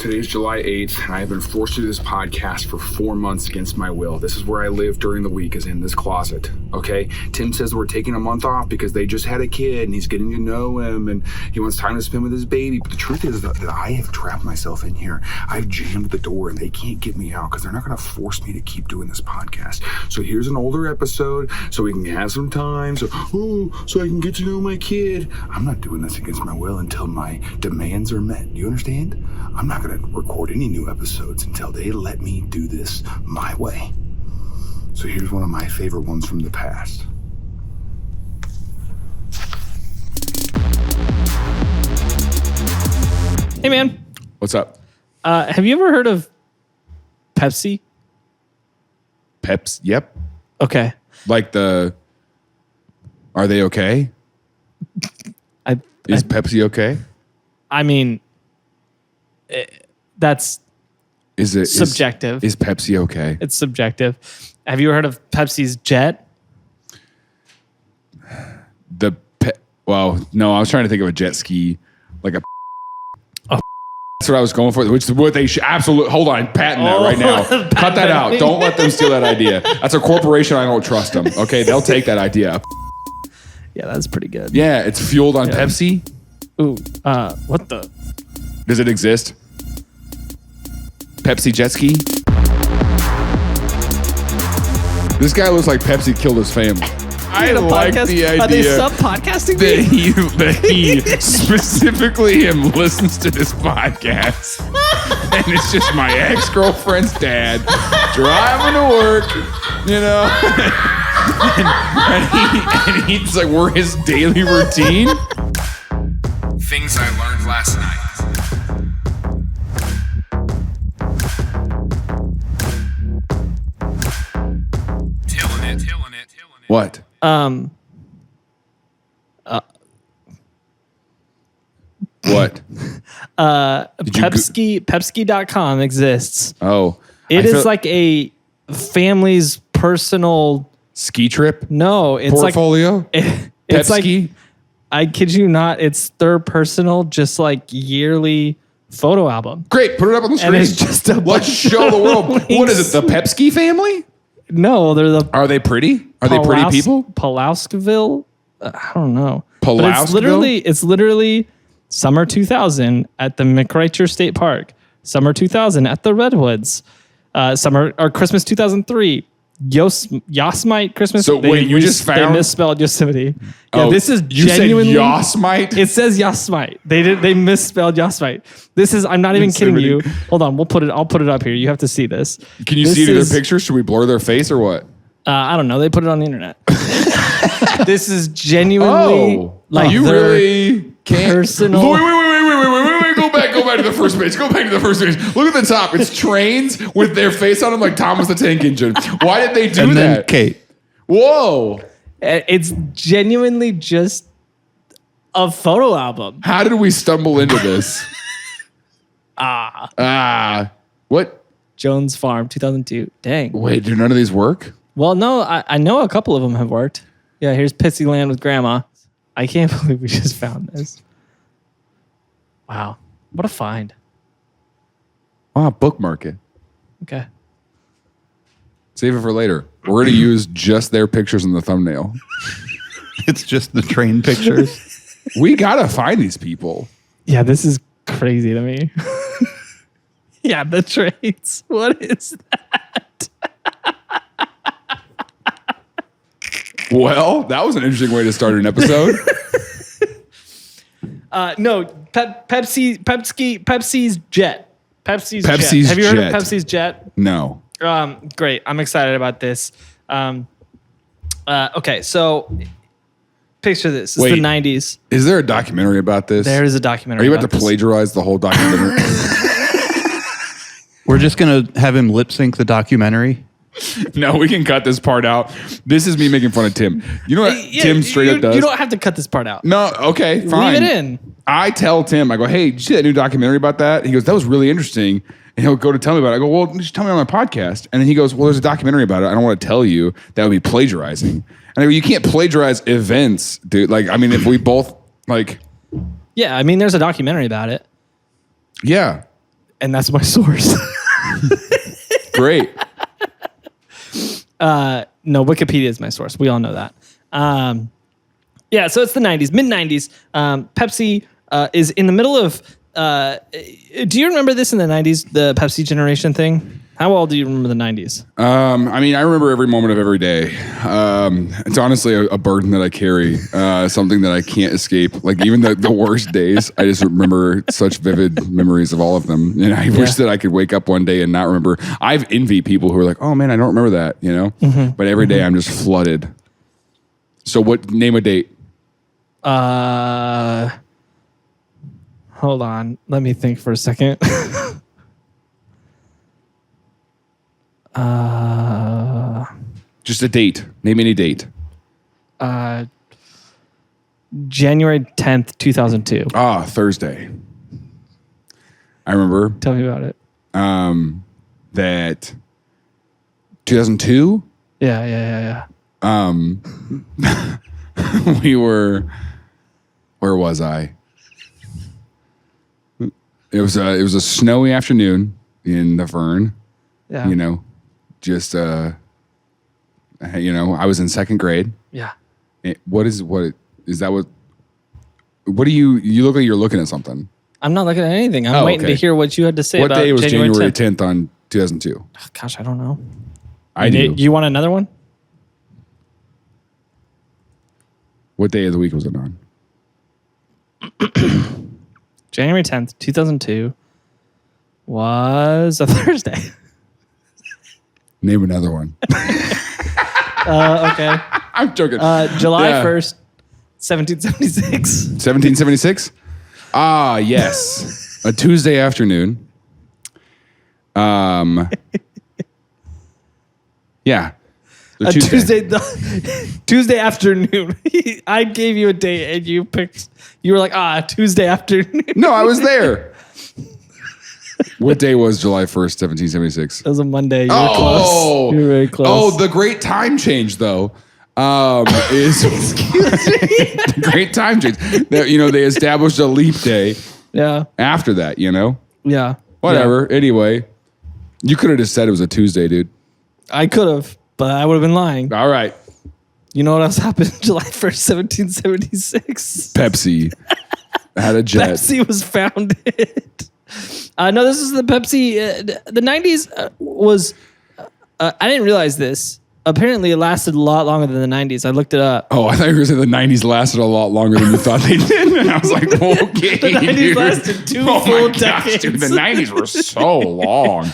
Today is July 8th, and I have been forced to do this podcast for 4 months against my will. This is where I live during the week, is in this closet, okay? Tim says we're taking a month off because they just had a kid, and he's getting to know him, and he wants time to spend with his baby. But the truth is that I have trapped myself in here. I've jammed the door, and they can't get me out because they're not going to force me to keep doing this podcast. So here's an older episode so we can have some time, so I can get to know my kid. I'm not doing this against my will until my demands are met. Do you understand? I'm not going to record any new episodes until they let me do this my way. So here's one of my favorite ones from the past. Hey, man. What's up? Have you ever heard of Pepsi? Peps? Yep. Okay. Like are they okay? Is Pepsi okay? I mean, that's subjective. Is Pepsi okay? It's subjective. Have you heard of Pepsi's Jet? Well, no, I was trying to think of a jet ski, like a. Oh. That's what I was going for. Which is what they should absolutely. Hold on, patent that right now. Cut that out. Don't let them steal that idea. That's a corporation. I don't trust them. Okay, they'll take that idea. Yeah, that's pretty good. Yeah, it's fueled on Pepsi. Ooh, what the? Does it exist? Pepsi jet ski? This guy looks like Pepsi killed his family. I like the idea. Are they sub-podcasting that he specifically listens to this podcast. And it's just my ex-girlfriend's dad driving to work, you know. and he's like, we're his daily routine. Things I learned last night. TILLN it. What? What? Pepsi.com exists. Oh. It is like a family's personal ski trip? No, it's portfolio? It's like, I kid you not, it's their personal, just like yearly photo album. Great, put it up on the screen. And it's just let's show the world. What is it, the Pepsi family? No, they're the. Are they pretty? Are they pretty people? Pulaskville? I don't know. Pulaskville? But it's literally summer 2000 at the McRicher State Park. Summer 2000 at the Redwoods. Christmas 2003. Yosemite Christmas. So wait, you just found? They misspelled Yosemite. Yeah, this is you genuinely. Said Yosemite? It says Yosemite. They misspelled Yosemite. This is. I'm not even kidding you. Hold on. I'll put it up here. You have to see this. Can you see their pictures? Should we blur their face or what? I don't know. They put it on the internet. This is genuinely like you really can't. Personal. Wait. Go back to the first page. Look at the top. It's trains with their face on them like Thomas the Tank Engine. Why did they do and that? Then Kate. Whoa. It's genuinely just a photo album. How did we stumble into this? What? Jones Farm, 2002. Dang. Wait, do none of these work? Well, no, I know a couple of them have worked. Yeah, here's Pitsy Land with Grandma. I can't believe we just found this. Wow. What a find. Wow, bookmark it. Okay. Save it for later. We're going to use just their pictures in the thumbnail. It's just the train pictures. We got to find these people. Yeah, this is crazy to me. Yeah, the trains. What is that? Well, that was an interesting way to start an episode. No, Pepsi's Jet. Pepsi's Jet. Have you heard of Pepsi's Jet? No. Great. I'm excited about this. Okay, so picture this. It's the 90s. Is there a documentary about this? There is a documentary. Are you about to plagiarize the whole documentary? We're just going to have him lip sync the documentary. No, we can cut this part out. This is me making fun of Tim. You know what Tim straight up does? You don't have to cut this part out. No, okay, fine. Leave it in. I tell Tim, I go, hey, did you see that new documentary about that? He goes, that was really interesting. And he'll go to tell me about it. I go, well, just tell me on my podcast. And then he goes, well, there's a documentary about it. I don't want to tell you. That would be plagiarizing. And I go, you can't plagiarize events, dude. Like, I mean, if we both, like... Yeah, I mean, there's a documentary about it. Yeah. And that's my source. Great. No, Wikipedia is my source. We all know that. Yeah, so it's the 90s, mid-90s. Pepsi is in the middle of... do you remember this in the 90s, the Pepsi generation thing? How well do you remember the 90s? I mean, I remember every moment of every day. It's honestly a burden that I carry, something that I can't escape. Like even the worst days, I just remember such vivid memories of all of them. And I wish that I could wake up one day and not remember. I've envied people who are like, oh man, I don't remember that, you know? Mm-hmm. But every day I'm just flooded. So name a date? Hold on. Let me think for a second. Just a date. Name any date. January 10th, 2002. Ah, Thursday. I remember Tell me about it. that 2002. Yeah. We were. Where was I? It was a snowy afternoon in the Fern. Yeah. You know, just I was in second grade. Yeah. What is that? What do you look like? You're looking at something. I'm not looking at anything. I'm waiting to hear what you had to say What about day was January 10th on 2002? Oh, gosh, I don't know. I do. You want another one? What day of the week was it on? January 10th, 2002 was a Thursday. Name another one. Okay. I'm joking. July 1st, 1776. 1776? Ah, yes. A Tuesday afternoon. Yeah. A Tuesday afternoon. I gave you a date and you were like, Tuesday afternoon. No, I was there. What day was July 1st, 1776? It was a Monday. You were close. You were very close. Oh, the great time change, though, is the great time change. They established a leap day. Yeah. After that, Yeah. Whatever. Yeah. Anyway, you could have just said it was a Tuesday, dude. I could have, but I would have been lying. All right. You know what else happened July 1st, 1776? Pepsi had a jet. Pepsi was founded. No, this is the Pepsi. The 90s was... I didn't realize this. Apparently, it lasted a lot longer than the 90s. I looked it up. Oh, I thought you were saying the 90s lasted a lot longer than you thought they did. And I was like, okay, the 90s dude. lasted two full decades. Dude, the 90s were so long.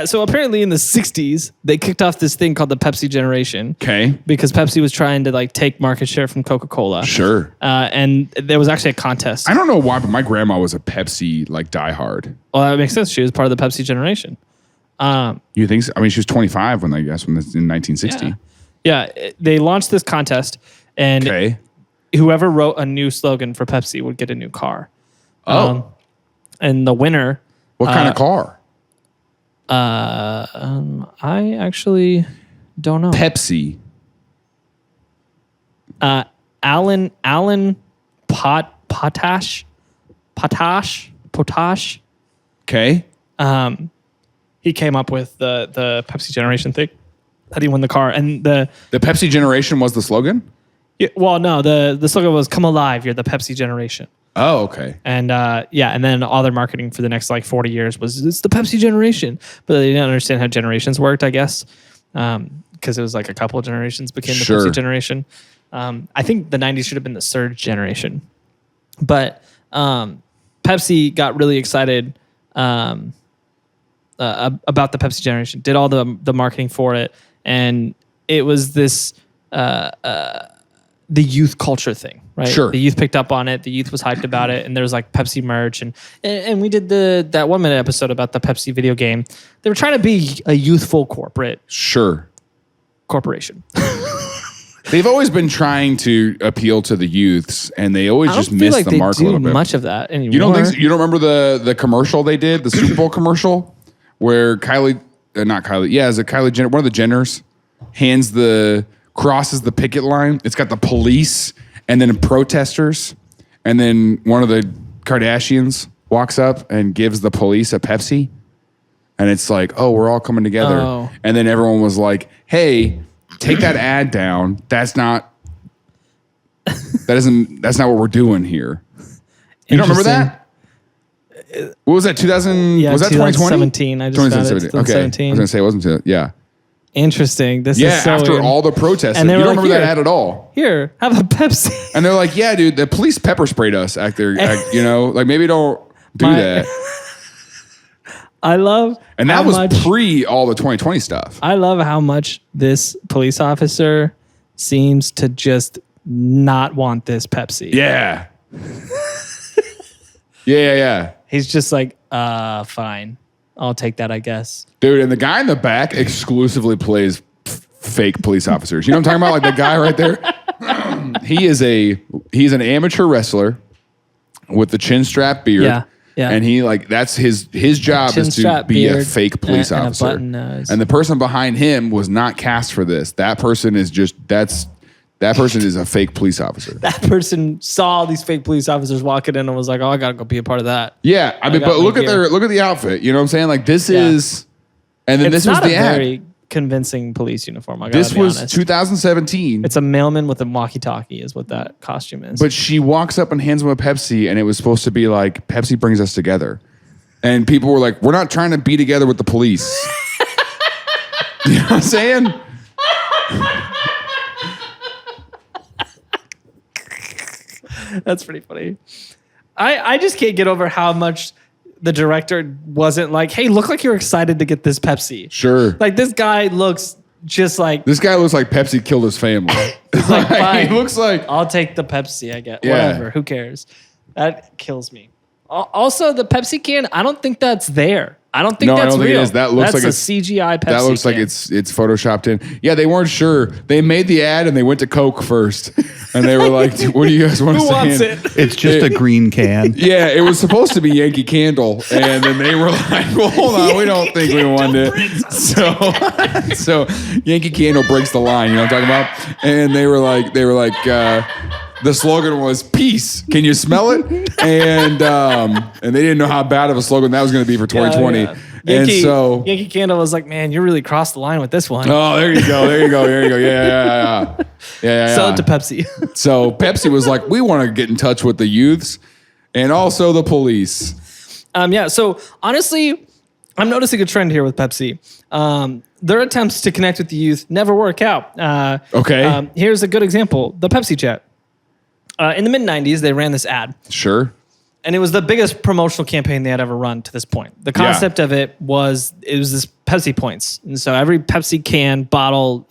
So apparently in the 60s, they kicked off this thing called the Pepsi generation. Okay. Because Pepsi was trying to take market share from Coca-Cola. Sure. And there was actually a contest. I don't know why, but my grandma was a Pepsi diehard. Well, that makes sense. She was part of the Pepsi generation. You think so? I mean, she was 25 when this in 1960. Yeah. They launched this contest, and whoever wrote a new slogan for Pepsi would get a new car. And the winner. What kind of car? I actually don't know. Pepsi. Alan Potash. Okay. He came up with the Pepsi generation thing. That he won the car, and the Pepsi generation was the slogan. Yeah, well, no, the slogan was "Come alive, you're the Pepsi generation." Oh, okay. And and then all their marketing for the next 40 years was it's the Pepsi generation, but they didn't understand how generations worked, I guess, because it was a couple of generations became the Pepsi generation. I think the 90s should have been the surge generation, but Pepsi got really excited about the Pepsi generation, did all the marketing for it, and it was this the youth culture thing, right? Sure. The youth picked up on it. The youth was hyped about it, and there was Pepsi merch, and we did that 1 minute episode about the Pepsi video game. They were trying to be a youthful corporation. They've always been trying to appeal to the youths, and they always just miss the mark a little bit. Much of that anymore. You don't think so? You don't remember the commercial they did, the Super Bowl commercial, where not Kylie, is it Kylie Jenner? One of the Jenners crosses the picket line. It's got the police and then protesters, and then one of the Kardashians walks up and gives the police a Pepsi. And it's like, oh, we're all coming together. Oh. And then everyone was like, hey, take that ad down. That's not what we're doing here. You don't remember that? What was that? 2000? Yeah, was that 2020? 2017. I just found it. 2017. Okay. I was gonna say it wasn't. Yeah. Interesting. This is so after weird. all the protests, And you they don't were like, remember that ad at all. Here, have a Pepsi. And they're like, yeah, dude, the police pepper sprayed us. You know, like maybe don't do that. I love, and that was pre all the 2020 stuff. I love how much this police officer seems to just not want this Pepsi. Yeah. Yeah. He's just like, fine. I'll take that, I guess. Dude, and the guy in the back exclusively plays fake police officers. You know what I'm talking about? Like the guy right there? He's an amateur wrestler with the chin strap beard. Yeah. And he that's his job is to be a fake police officer. And the person behind him was not cast for this. That person is that person is a fake police officer. That person saw these fake police officers walking in and was like, "Oh, I gotta go be a part of that." Yeah, I mean, but look at the outfit. You know what I'm saying? Like this is, and then this was the ad. Very convincing police uniform. I gotta this be was honest. 2017. It's a mailman with a walkie-talkie, is what that costume is. But she walks up and hands him a Pepsi, and it was supposed to be like Pepsi brings us together, and people were like, "We're not trying to be together with the police." You know what I'm saying? That's pretty funny. I just can't get over how much the director wasn't like, hey, look like you're excited to get this Pepsi. Sure. Like this guy looks just like... This guy looks like Pepsi killed his family. It's like, fine. He looks like... I'll take the Pepsi, I guess. Yeah. Whatever. Who cares? That kills me. Also, the Pepsi can, I don't think that's there. I don't think that's real. It is. That looks that's like a CGI Pepsi That looks can. like it's photoshopped in. Yeah, they weren't sure. They made the ad and they went to Coke first. And they were like, what do you guys want to Who say? wants it? It's just a green can. Yeah, it was supposed to be Yankee Candle. And then they were like, well, hold on. We don't think we want it. So Yankee Candle breaks the line. You know what I'm talking about? And they were like, the slogan was peace. Can you smell it? And they didn't know how bad of a slogan that was going to be for 2020. Yeah. Yankee Candle was like, man, you really crossed the line with this one. Oh, there you go. Yeah. Sell it to Pepsi. So Pepsi was like, we want to get in touch with the youths and also the police. So honestly, I'm noticing a trend here with Pepsi. Their attempts to connect with the youth never work out. Okay. Here's a good example. The Pepsi Jet. In the mid-90s, they ran this ad. Sure. And it was the biggest promotional campaign they had ever run to this point. The concept of it was this Pepsi Points. And so every Pepsi can, bottle,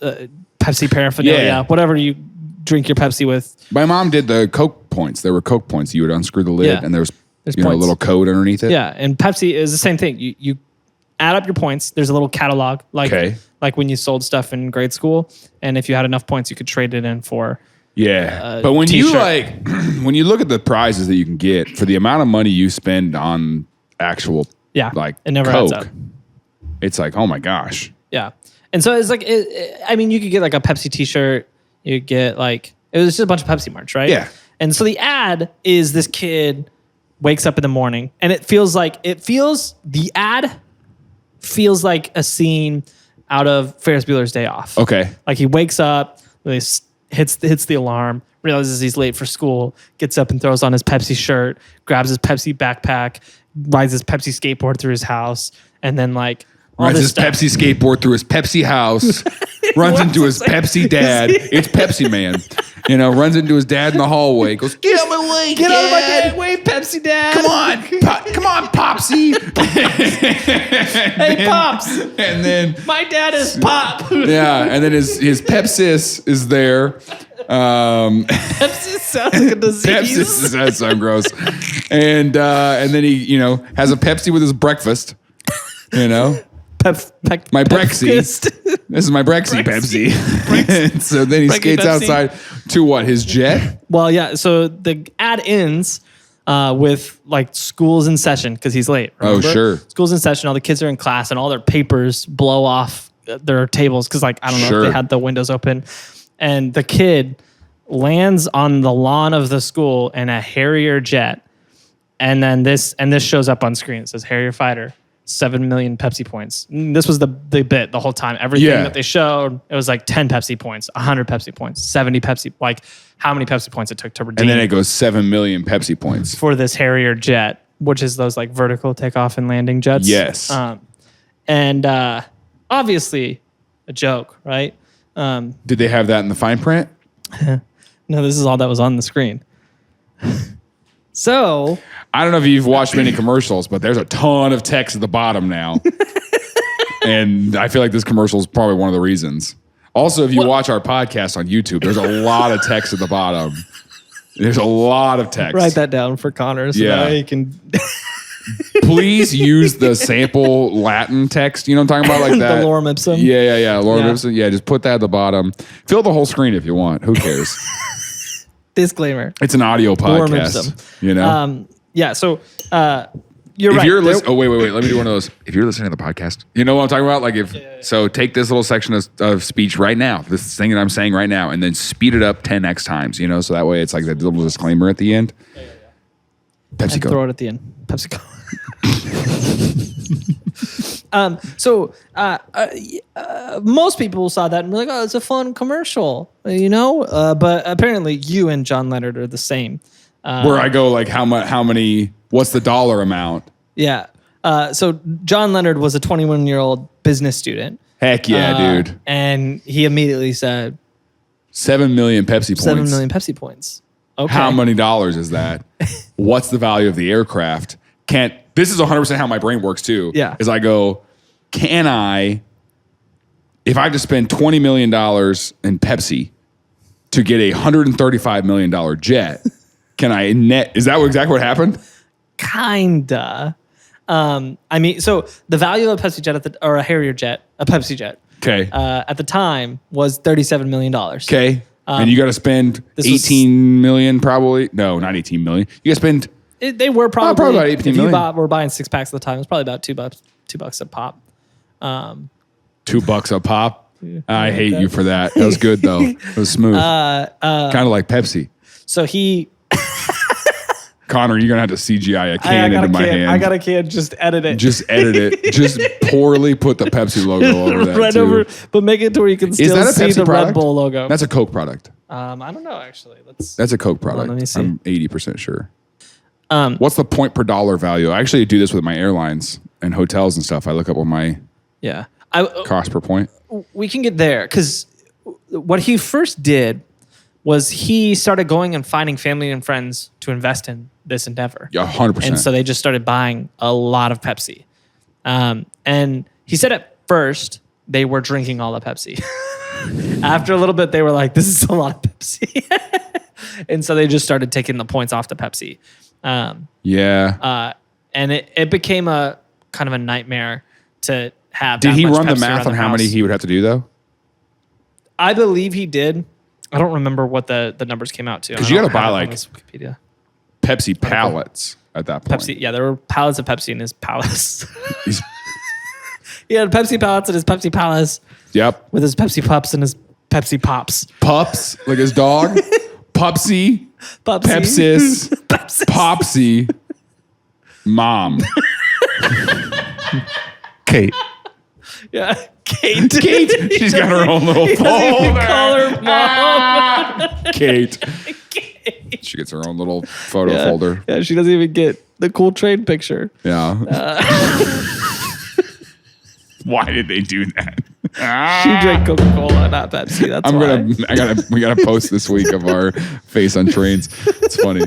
Pepsi paraphernalia, whatever you drink your Pepsi with. My mom did the Coke Points. There were Coke Points. You would unscrew the lid and there's a little code underneath it. Yeah, and Pepsi is the same thing. You add up your points. There's a little catalog, like when you sold stuff in grade school. And if you had enough points, you could trade it in for... Yeah, but when t-shirt. when you look at the prizes that you can get for the amount of money you spend on actual it never Coke, adds up. It's like, oh my gosh. Yeah, and so it's like you could get like a Pepsi T-shirt. You get like it was just a bunch of Pepsi merch, right? Yeah. And so the ad is this kid wakes up in the morning, and the ad feels like a scene out of Ferris Bueller's Day Off. Okay, like he wakes up, really hits the alarm, realizes he's late for school, gets up and throws on his Pepsi shirt, grabs his Pepsi backpack, rides his Pepsi skateboard through his house, and then rides his Pepsi skateboard through his Pepsi house, runs into his Pepsi dad. It's Pepsi Man. Runs into his dad in the hallway. Goes, get out of my way, Get out of my dad way, Pepsi Dad. Come on, Popsy. Hey, Pops. And then my dad is Pop. Yeah, and then his Pepsis is there. Sepsis sounds like a disease. Sepsis, that sounds gross. And then he, has a Pepsi with his breakfast. My Brexy. This is my Brexy Pepsi. So then he skates Pepsi. outside to what? His jet? Well, yeah. So the ad ends with school's in session because he's late. Remember? Oh, sure. School's in session. All the kids are in class and all their papers blow off their tables because I don't know if they had the windows open. And the kid lands on the lawn of the school in a Harrier jet And then this shows up on screen. It says Harrier fighter, 7 million Pepsi points. This was the bit the whole time. Everything that they showed, it was like 10 Pepsi points, 100 Pepsi points, 70 Pepsi, like how many Pepsi points it took to redeem. And then it goes 7 million Pepsi points for this Harrier jet, which is those like vertical takeoff and landing jets. Yes. And obviously a joke, right? Did they have that in the fine print? No, this is all that was on the screen. So I don't know if you've watched many commercials, but there's a ton of text at the bottom now. And I feel like this commercial is probably one of the reasons. Also, if you watch our podcast on YouTube, there's a lot of text at the bottom. There's a lot of text. Write that down for Connor so that he can... Please use the sample Latin text. You know what I'm talking about? Like that. The lorem ipsum. Yeah. Lorem ipsum. Yeah, just put that at the bottom. Fill the whole screen if you want. Who cares? Disclaimer. It's an audio podcast. You know? Yeah, so you're right. Oh, wait. Let me do one of those. If you're listening to the podcast, you know what I'm talking about? Like So take this little section of speech right now, this thing that I'm saying right now, and then speed it up 10x times, you know? So that way it's like that little disclaimer at the end. Yeah. Pepsi Coke. Throw it at the end. Pepsi Coke. Most people saw that and were like, "Oh, it's a fun commercial," you know. But apparently, you and John Leonard are the same. Where I go like, how many? What's the dollar amount? Yeah. So John Leonard was a 21-year-old business student. Heck yeah, dude! And he immediately said, 7 million Pepsi points. 7 million Pepsi points. Okay. How many dollars is that? What's the value of the aircraft? This is 100% how my brain works too. Yeah. Is I go, if I have to spend $20 million in Pepsi to get a $135 million jet, can I net? Is that exactly what happened? Kinda. I mean, so the value of a Pepsi jet or a Harrier jet, a Pepsi jet, okay, at the time was $37 million. Okay. And you got to spend 18 million, probably. No, not 18 million. You got to spend. They were probably about 18 million. We're buying 6 packs at the time. It was probably about $2 a pop. $2 a pop. I hate you for that. That was good though. It was smooth. Kind of like Pepsi. So he. Connor, you're gonna have to CGI a can into my hand. I got a can. Just edit it. Just edit it. Just poorly put the Pepsi logo over that. Right too. over, but make it to where you can still see the product? Red Bull logo. That's a Coke product. I don't know actually. That's a Coke product. Let me see. I'm 80% sure. What's the point per dollar value? I actually do this with my airlines and hotels and stuff. I look up on my cost per point. We can get there because what he first did was he started going and finding family and friends to invest in this endeavor. Yeah, 100%. And so they just started buying a lot of Pepsi. And he said at first they were drinking all the Pepsi. After a little bit, they were like, this is a lot of Pepsi. And so they just started taking the points off the Pepsi. And it became a kind of a nightmare to have. Did that he much run the Pepsi math around on how many he would have to do though? I believe he did. I don't remember what the numbers came out to. Because you got to buy like Wikipedia. Pepsi pallets at that point. Pepsi, yeah, there were pallets of Pepsi in his palace. He had Pepsi pallets in his Pepsi palace. Yep. With his Pepsi pups and his Pepsi pops. Pups, like his dog. Pupsy. Pepsis. Popsy. Mom. Kate. Yeah. Kate. She's got her own little folder. Call her mom. Kate. She gets her own little photo folder. Yeah, she doesn't even get the cool train picture. Yeah. Why did they do that? She drank Coca-Cola, not Pepsi. That's we gotta post this week of our face on trains. It's funny.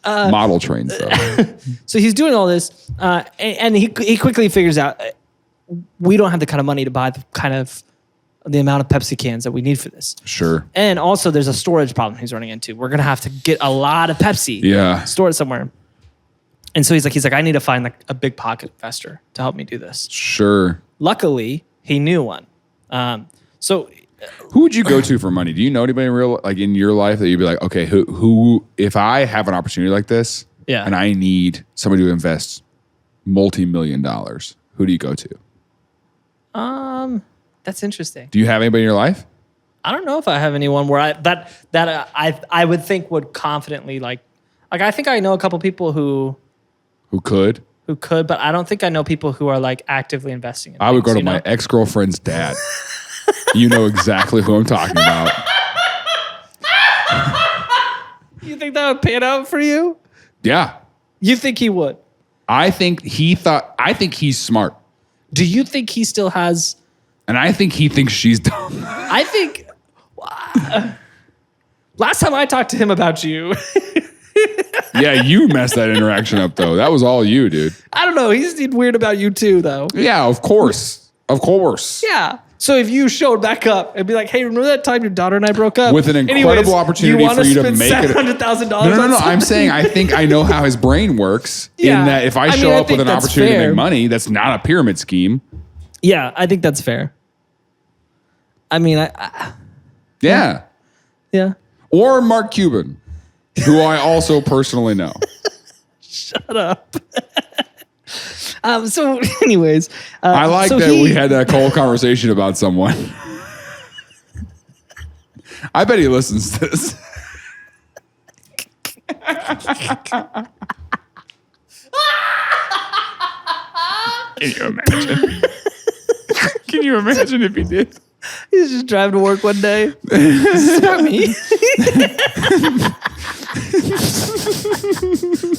Model trains though. So he's doing all this, and he quickly figures out we don't have the kind of money to buy the amount of Pepsi cans that we need for this. Sure. And also there's a storage problem he's running into. We're gonna have to get a lot of Pepsi. Yeah. Store it somewhere. And so he's like, I need to find like a big pocket investor to help me do this. Sure. Luckily, he knew one. So who would you go to for money? Do you know anybody in your life that you'd be like, okay, who if I have an opportunity like this, and I need somebody to invest multi-million dollars, who do you go to? That's interesting. Do you have anybody in your life? I don't know if I have anyone where I would think would confidently like I think I know a couple people who Who could? But I don't think I know people who are like actively investing in I would things, go to my ex-girlfriend's dad. You know exactly who I'm talking about. You think that would pan out for you? Yeah. You think he would? I think he's smart. Do you think he still has... And I think he thinks she's dumb. I think... last time I talked to him about you... Yeah, you messed that interaction up, though. That was all you, dude. I don't know. He's weird about you, too, though. Yeah, of course. Of course. Yeah. So if you showed back up and be like, hey, remember that time your daughter and I broke up? With an incredible opportunity for you to make it. $700,000 No. I'm saying I think I know how his brain works. Yeah. In that if I show up with an opportunity to make money, that's not a pyramid scheme. Yeah, I think that's fair. I mean, Yeah. Yeah. Or Mark Cuban, who I also personally know. Shut up. So anyways. I like that we had that whole conversation about someone. I bet he listens to this. Can you imagine? Can you imagine if he did? He's just driving to work one day. It's not me.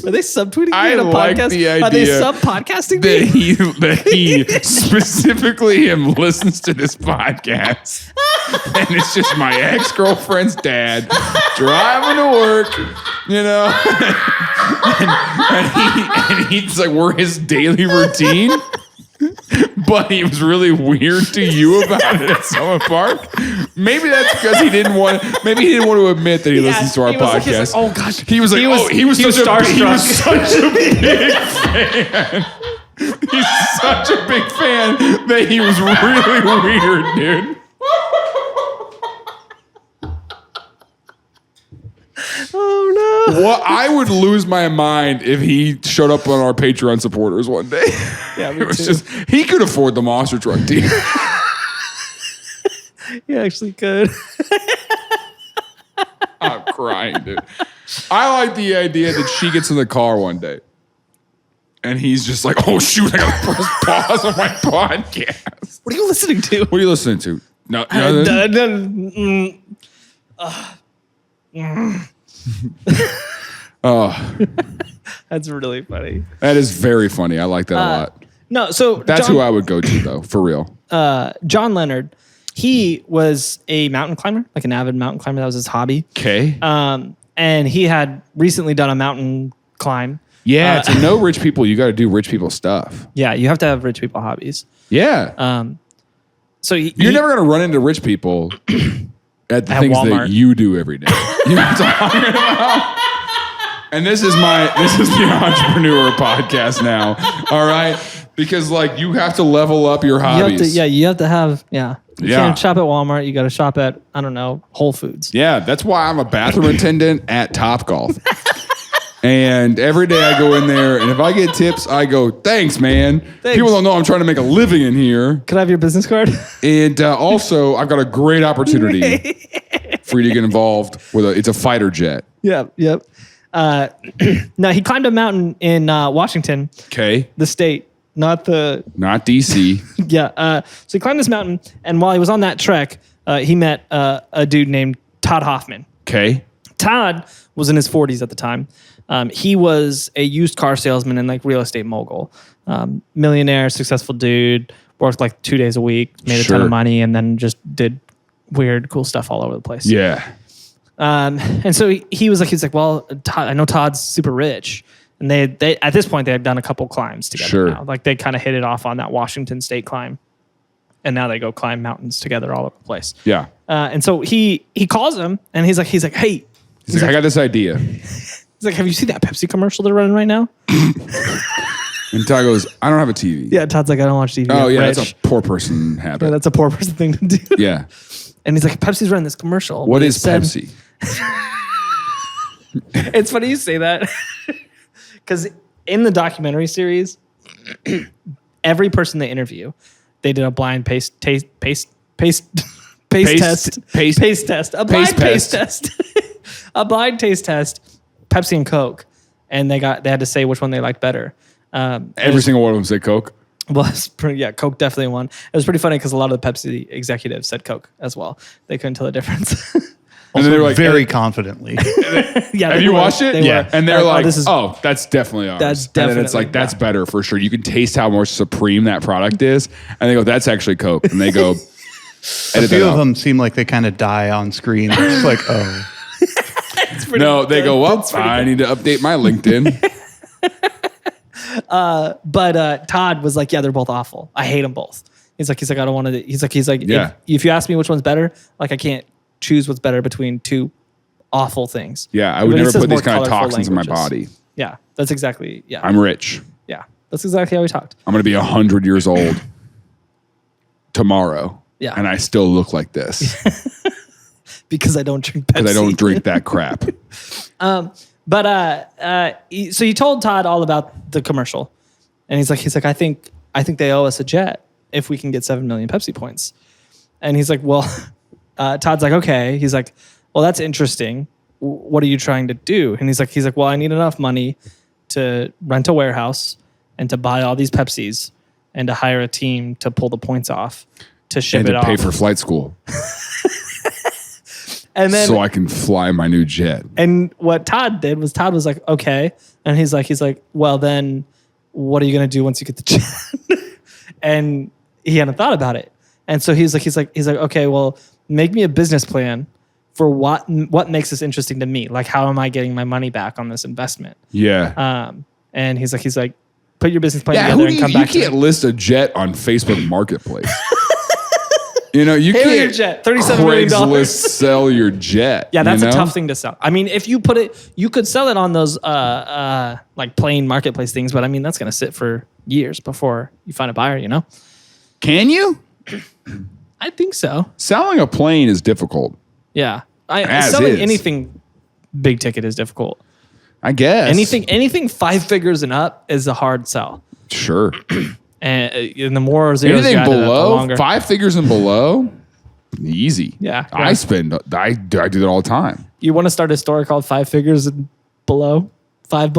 Are they subtweeting me in a like podcast? the idea Are they sub-podcasting me? that he specifically him listens to this podcast. And it's just my ex-girlfriend's dad driving to work, you know. and he's like, we're his daily routine. But he was really weird to you about it at Summer Park. Maybe that's because he didn't want to admit that he listens to our podcast. Oh gosh, he was such a big fan. He's such a big fan that he was really weird, dude. Oh no! Well, I would lose my mind if he showed up on our Patreon supporters one day. Yeah, me it was too. just he could afford the monster truck deal. He actually could. I'm crying, dude. I like the idea that she gets in the car one day, and he's just like, "Oh shoot, I gotta press pause on my podcast." What are you listening to? What are you listening to? No, Oh, that's really funny. that is very funny. I like that a lot. No, so That's who I would go to, though, for real. John Leonard, he was a mountain climber, like an avid mountain climber. That was his hobby. Okay. And he had recently done a mountain climb. Yeah, to know rich people, you got to do rich people stuff. Yeah, you have to have rich people hobbies. Yeah. So you're never going to run into rich people at the things Walmart. that you do every day. You know what I'm talking about? And this is the entrepreneur podcast now. All right. Because like you have to level up your hobbies. You have to have. You Yeah. can't shop at Walmart. You got to shop at, I don't know, Whole Foods. Yeah, that's why I'm a bathroom attendant at Topgolf. And every day I go in there, and if I get tips, I go, thanks, man. Thanks. People don't know I'm trying to make a living in here. Can I have your business card? And also, I've got a great opportunity for you to get involved with it's a fighter jet. Yep. No, he climbed a mountain in Washington. Okay. The state, not DC. Yeah. So he climbed this mountain, and while he was on that trek, he met a dude named Todd Hoffman. Okay. Todd was in his 40s at the time. He was a used car salesman and like real estate mogul. Millionaire, successful dude, worked like 2 days a week, made a ton of money, and then just did weird, cool stuff all over the place. Yeah. And so he was like, well, Todd, I know Todd's super rich. And they at this point, they had done a couple climbs together now. Like they kind of hit it off on that Washington state climb. And now they go climb mountains together all over the place. Yeah. And so he calls him and he's like, hey. He's like, I got this idea. He's like, have you seen that Pepsi commercial they're running right now? And Todd goes, I don't have a TV. Yeah, Todd's like, I don't watch TV. Oh, yeah, rich. that's a poor person habit. Yeah, that's a poor person thing to do. Yeah. And he's like, Pepsi's running this commercial. What is Pepsi? It's funny you say that. Because in the documentary series, every person they interview, they did a blind paste test. A blind taste test. A blind taste test. Pepsi and Coke. and they had to say which one they liked better. Every single one of them said Coke. Well, Coke definitely won. It was pretty funny because a lot of the Pepsi executives said Coke as well. They couldn't tell the difference. And then they were like very confidently. Yeah, have you watched it? Yeah. And they're like, this is, that's definitely ours. That's And then definitely, it's like, that's better for sure. You can taste how more supreme that product is. And they go, that's actually Coke. And they go, A few of them seem like they kind of die on screen. It's like, oh. No, they go, well, I need to update my LinkedIn. But Todd was like, yeah, they're both awful. I hate them both. He's like, I don't want to. He's like, Yeah. if you ask me which one's better, like I can't choose what's better between two awful things. Yeah, I would But he never says put these more kind of colorful toxins in my languages. body. Yeah, that's exactly. Yeah, I'm rich. yeah, that's exactly how he talked. I'm going to be 100 years old tomorrow. Yeah. And I still look like this Because I don't drink Pepsi. because I don't drink that crap. So you told Todd all about the commercial, and he's like, I think they owe us a jet if we can get 7 million Pepsi points. And he's like, well, Todd's like, okay. He's like, well, that's interesting. What are you trying to do? And he's like, well, I need enough money to rent a warehouse and to buy all these Pepsis and to hire a team to pull the points off to ship And it to off. pay for flight school and then so I can fly my new jet. And what Todd did was like, okay. And he's like, well, then what are you going to do once you get the jet? And he hadn't thought about it. And so he's like, okay, well, make me a business plan for what makes this interesting to me. Like, how am I getting my money back on this investment? Yeah. And he's like, put your business plan Yeah, together and come back you can't to me. list a jet on Facebook Marketplace. You know, you Hail your can't jet, $37 million. Craigslist sell your jet. Yeah, that's you a know? tough thing to sell. I mean, if you put it, you could sell it on those like plain marketplace things, but I mean, that's going to sit for years before you find a buyer, you know? Can you? I think so. Selling a plane is difficult, Yeah. As Selling is. anything big ticket is difficult. I guess. Anything 5 figures and up is a hard sell. Sure. And the more zeros you Anything add to that, the below, longer. 5 figures and below, easy. Yeah. I do that all the time. You want to start a store called 5 figures and below? 5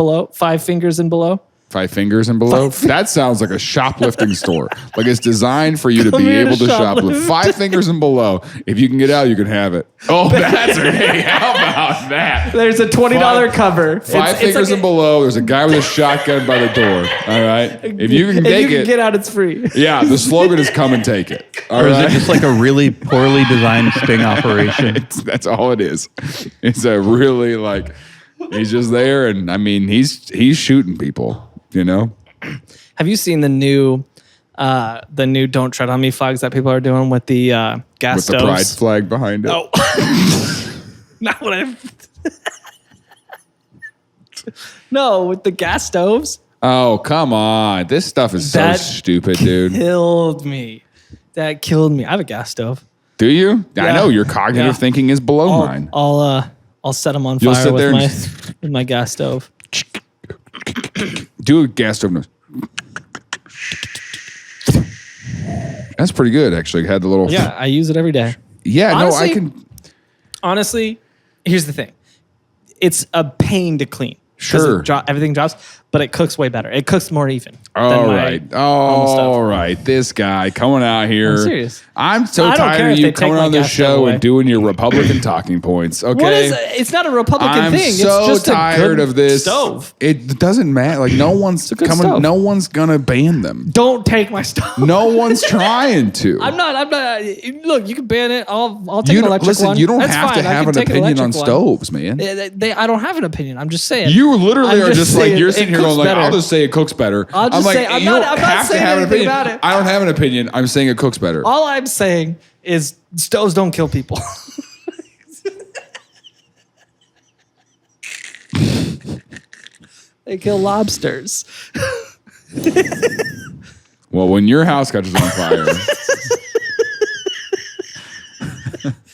fingers and below? 5 fingers and below. That sounds like a shoplifting store. Like it's designed for you to Come be here able to to shoplift. 5 fingers and below. If you can get out, you can have it. Oh, that's hey, how about that? There's a $20 cover. 5 fingers and below. There's a guy with a shotgun by the door. All right. If you can take it, get out, it's free. yeah. The slogan is "Come and take it." All Or is right. it just like a really poorly designed sting operation? That's all it is. It's a really like he's just there, and I mean he's shooting people. You know. Have you seen the new "Don't Tread on Me" flags that people are doing with the gas With stoves? the pride flag behind it. Oh, not what I. No, with the gas stoves. Oh, come on. This stuff is so That- stupid, dude. Killed me. That killed me. I have a gas stove. Do you? I Yeah. know your cognitive Yeah. thinking is below mine. I'll set them on You'll fire sit there with my gas stove. Do a gas stove noise. That's pretty good, actually. Had the little. Yeah, I use it every day. Yeah, Honestly- no, I can. Honestly, here's the thing. It's a pain to clean. 'Cause Sure. everything drops, but it cooks way better. It cooks more even. All than right. my normal stuff. All right. This guy coming out here. I'm serious. I'm so I don't care tired of if you they take coming my on this gas stove show away. and doing your Republican talking points. Okay. What is it? It's not a Republican I'm thing. so it's just tired a good of this. stove. It doesn't matter. Like no one's a good coming. stove. No one's gonna ban them. Don't take my stove. No one's trying to. I'm not. Look, you can ban it. I'll take You an don't, electric listen. one. You don't That's have fine. to I have can an take opinion on electric one. stoves, man. I don't have an opinion. I'm just saying. You literally I'm are just like saying you're sitting it here going cooks like, better. I'll just say it cooks better. I'll just I'm like, say- I'm you not- don't I'm not have to saying have an anything opinion. about it. I don't have an opinion. I'm saying it cooks better. All I'm saying is stoves don't kill people. They kill lobsters. Well, when your house catches on fire,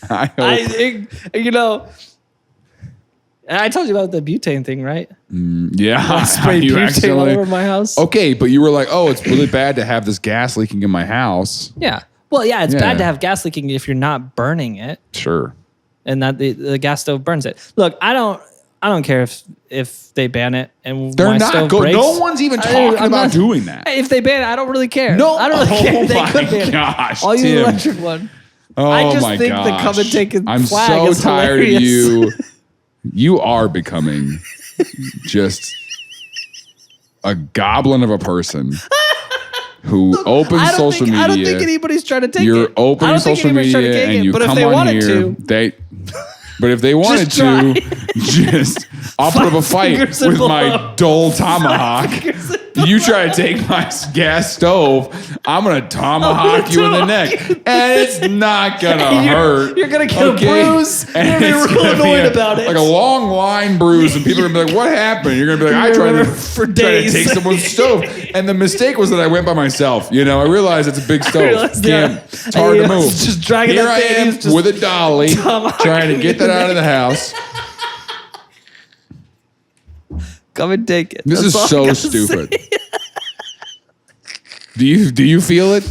I hope. I think, I told you about the butane thing, right? Yeah, Spray you butane all over my house. Okay, but you were like, "Oh, it's really bad to have this gas leaking in my house." Yeah. Well, yeah, it's Yeah. bad to have gas leaking if you're not burning it, Sure. and that the gas stove burns it. Look, I don't. I don't care if they ban it and They're my not stove good. breaks. No one's even talking I'm about not- doing that. If they ban it, I don't really care. No. I don't really care. Oh They my could ban it. gosh, All you Tim. electric one. Oh I just my think gosh. the come and take a I'm flag so is tired hilarious. of you. You are becoming just a goblin of a person who opens social media. I don't think anybody's trying to take You're it. opening social media and you but if come they on wanted here. to, But if they wanted try. to, I'll put up a fight Fingers and with my below. dull tomahawk. You try to take my gas stove, I'm gonna tomahawk you in the neck, and it's not gonna hurt. You're gonna get a bruise. You're gonna be it's real gonna be annoyed about it. like a long line bruise, and people are gonna be like, "What happened?" You're gonna be like, "I tried remember to for try to days. take someone's stove," and the mistake was that I went by myself. You know, I realized it's a big stove. It's hard to move. Just dragging Here that I thing, am he's just with a dolly, trying to get that out of the house. come and take it. This That's all is I so gotta stupid. say. Do you feel it?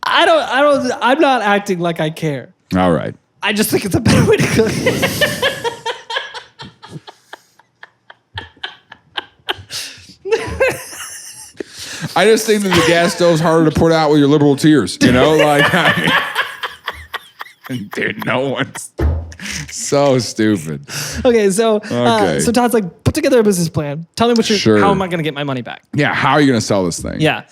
I'm not acting like I care. All right. I just think it's a better way to go. I just think that the gas stove's harder to put out with your liberal tears. You know, like, dude, no one's so stupid. Okay, so Okay. so Todd's like, put together a business plan. Tell me Sure. how am I going to get my money back? Yeah, how are you going to sell this thing? Yeah,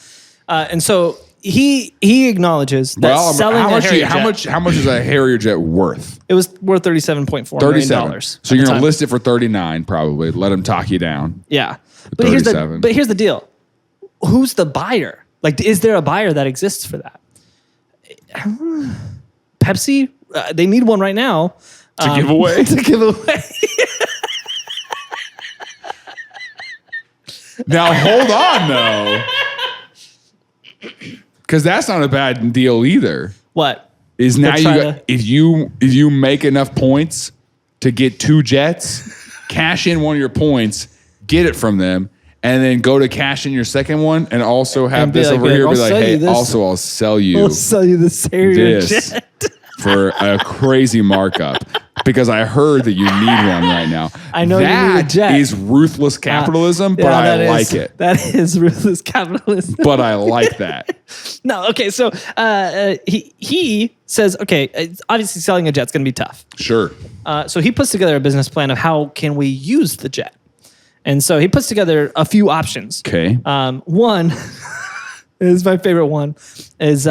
and so he acknowledges that Well, selling how a much? Harrier How jet, much is a Harrier jet worth? it was worth $37.4 million. 37. So you're going to list it for 39, probably. Let him talk you down. Yeah, 37. but here's the deal: who's the buyer? Like, is there a buyer that exists for that? Pepsi, they need one right now To give away. to give away. Now hold on though, because that's not a bad deal either. What Is now They'll you try got, if you make enough points to get 2 jets, cash in one of your points, get it from them, and then go to cash in your second one, and also have And be this like, over here. I'll Be like, sell you hey, this. also I'll sell you I'll sell you this Harrier this jet. for a crazy markup. Because I heard that you need one right now. I know you need a that jet. is ruthless capitalism, but Yeah, I that like is- it. That is ruthless capitalism. But I like that. No, okay. So he says, okay, it's obviously selling a jet's going to be tough. Sure. So he puts together a business plan of how can we use the jet, and so he puts together a few options. Okay. One is my favorite one is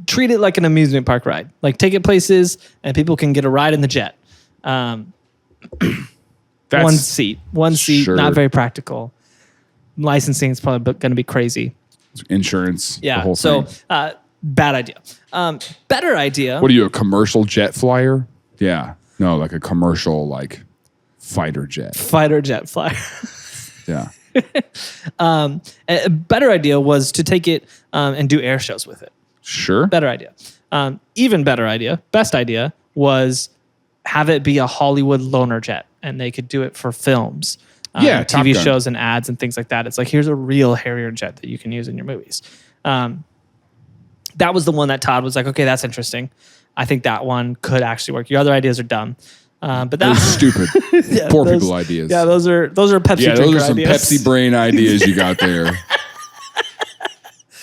treat it like an amusement park ride. Like take it places and people can get a ride in the jet. That's One seat, Sure. not very practical. Licensing is probably going to be crazy. insurance. Yeah. The whole So thing. bad idea. Better idea. What are you, a commercial jet flyer? Yeah. No, like a commercial like fighter jet. Fighter jet flyer. Yeah. A better idea was to take it and do air shows with it. Sure. Better idea. Even better idea, best idea was have it be a Hollywood loaner jet, and they could do it for films, Yeah, Top TV Gun. shows and ads and things like that. It's like, here's a real Harrier jet that you can use in your movies. That was the one that Todd was like, okay, that's interesting. I think that one could actually work. Your other ideas are dumb. But that Those stupid. Yeah, Poor those- people ideas. Yeah, those are Pepsi Yeah, those drinker are some ideas. Pepsi brain ideas you got there.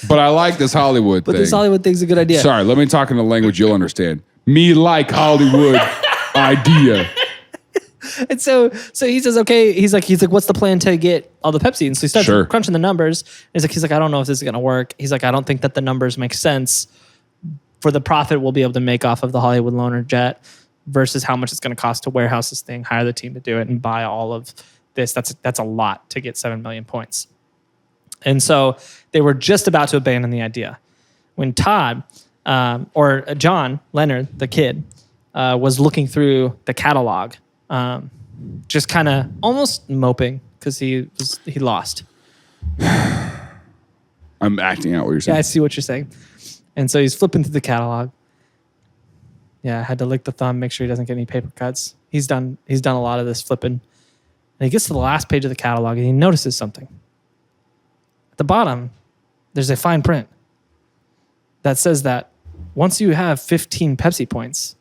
But I like this Hollywood But thing. this Hollywood thing's a good idea. Sorry, let me talk in a language you'll understand. Me like Hollywood idea. And so he says, okay, he's like, what's the plan to get all the Pepsi? And so he starts Sure. crunching the numbers. He's like, I don't know if this is going to work. He's like, I don't think that the numbers make sense for the profit we'll be able to make off of the Hollywood loaner jet versus how much it's going to cost to warehouse this thing, hire the team to do it, and buy all of this. That's a lot to get 7 million points. And so they were just about to abandon the idea when Todd or John Leonard, the kid, was looking through the catalog, just kind of almost moping because he lost. I'm acting out what you're saying. Yeah, I see what you're saying. And so he's flipping through the catalog. Yeah, I had to lick the thumb, make sure he doesn't get any paper cuts. He's done a lot of this flipping. And he gets to the last page of the catalog and he notices something. At the bottom, there's a fine print that says that once you have 15 Pepsi points,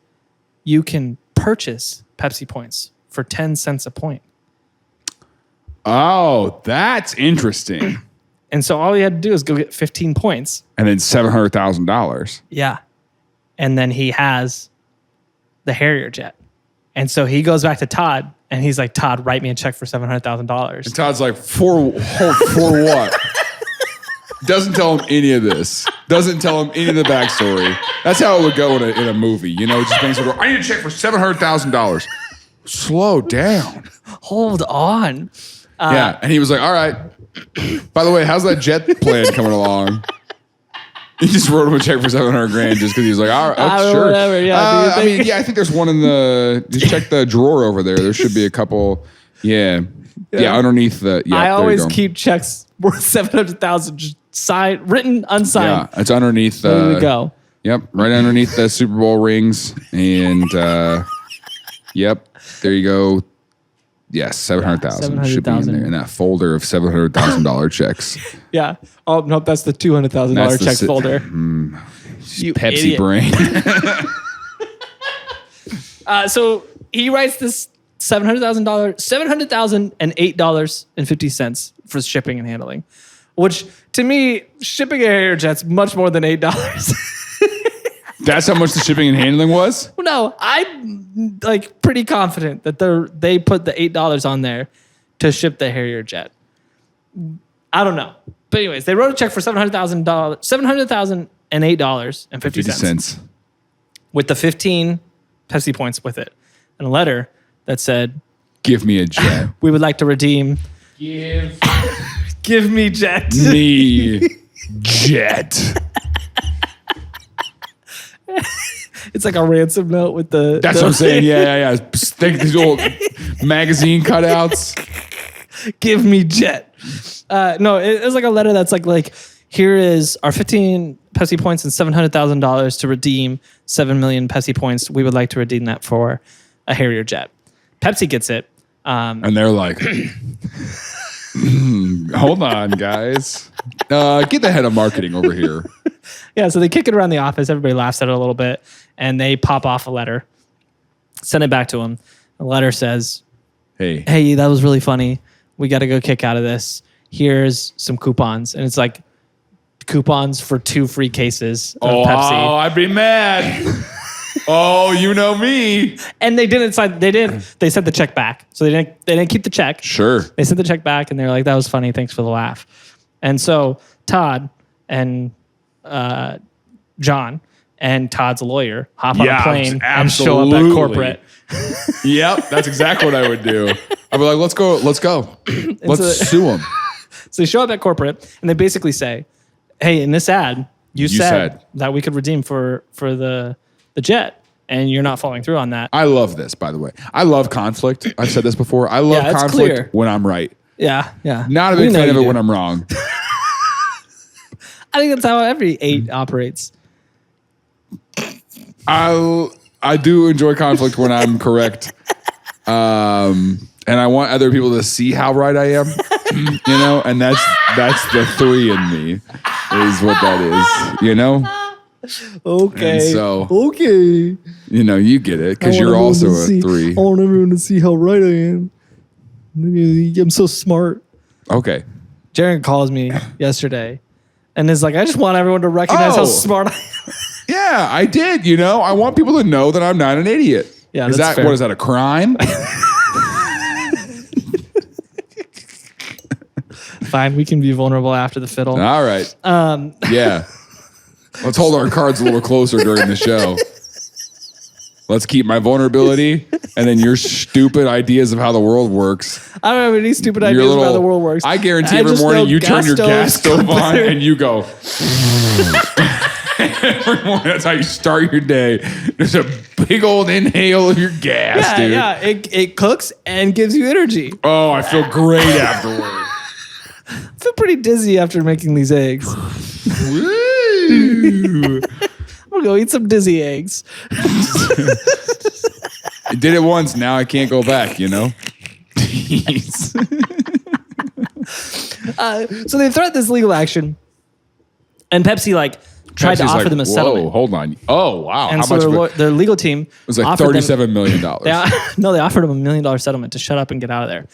you can purchase Pepsi points for 10 cents a point. Oh, that's interesting. And so all he had to do is go get 15 points. And then $700,000. Yeah. And then he has the Harrier jet. And so he goes back to Todd and he's like, Todd, write me a check for $700,000. And Todd's like, for what? Doesn't tell him any of this. Doesn't tell him any of the backstory. That's how it would go in a movie. You know, just things would go, I need a check for $700,000. Slow down. Hold on. Yeah. And he was like, all right. By the way, how's that jet plan coming along? He just wrote him a check for $700,000 just because he was like, all right, sure. Whatever, yeah. I think there's one in just check the drawer over there. There should be a couple. Yeah. Yeah. Underneath the. Yeah, I always keep checks worth $700,000 just signed, written, unsigned. Yeah. It's underneath. There we go. Yep. Right underneath the Super Bowl rings. And yep. There you go. Yes, 700,000 should be in there in that folder of $700,000 checks. Yeah. Oh no, that's the $200,000 check folder. You Pepsi idiot. Brain. So he writes this $708.50 for shipping and handling, which to me, shipping a Harrier jet's much more than $8. That's how much the shipping and handling was? Well, no, I'm like pretty confident that they put the $8 on there to ship the Harrier jet. I don't know. But anyways, they wrote a check for $708.50 with the 15 Pepsi points with it. And a letter that said, give me a jet. We would like to redeem. Give me jet. Me jet. It's like a ransom note with the. That's what I'm saying. Yeah. Think these old magazine cutouts. Give me jet. No, it was like a letter that's like here is our 15 Pepsi points and $700,000 to redeem 7 million Pepsi points. We would like to redeem that for a Harrier jet. Pepsi gets it, and they're like, "Hold on, guys, get the head of marketing over here." Yeah, so they kick it around the office. Everybody laughs at it a little bit, and they pop off a letter, send it back to him. The letter says, "Hey, that was really funny. We got to go kick out of this. Here's some coupons," and it's like coupons for 2 free cases of Pepsi. Oh, I'd be mad. Oh, you know me. And they didn't sign. They sent the check back, so they didn't keep the check. Sure. They sent the check back, and they were like, "That was funny. Thanks for the laugh." And so Todd and John and Todd's lawyer hop on a plane and show up at corporate. Yep, that's exactly what I would do. I'd be like, let's go. Let's sue them. So they show up at corporate and they basically say, hey, in this ad, you said that we could redeem for the jet, and you're not following through on that. I love this, by the way. I love conflict. I've said this before. I love conflict when I'm right. Yeah. Not a big fan of it when I'm wrong. I think that's how every 8 operates. I do enjoy conflict when I'm correct. And I want other people to see how right I am. You know, and that's the 3 in me is what that is, you know? Okay. And so, okay. You know, you get it because you're also a 3. I want everyone to see how right I am. I'm so smart. Okay. Jaron calls me yesterday and is like, I just want everyone to recognize how smart I am. Yeah, I did. You know, I want people to know that I'm not an idiot. Yeah, is that fair. What is that, a crime? Fine, we can be vulnerable after the fiddle. All right. Yeah. Let's hold our cards a little closer during the show. Let's keep my vulnerability and then your stupid ideas of how the world works. I don't have any stupid ideas of how the world works. I guarantee every morning you turn your gas stove on and you go. Every morning, that's how you start your day. There's a big old inhale of your gas, dude. Yeah, it cooks and gives you energy. Oh, I feel great afterward. I feel pretty dizzy after making these eggs. Woo. I'm going to go eat some dizzy eggs. I did it once. Now I can't go back, you know? So they threaten this legal action. And Pepsi, tried to offer them a settlement. Hold on. Oh, wow. And How so much? their legal team It was like $37 million. They offered him $1 million settlement to shut up and get out of there.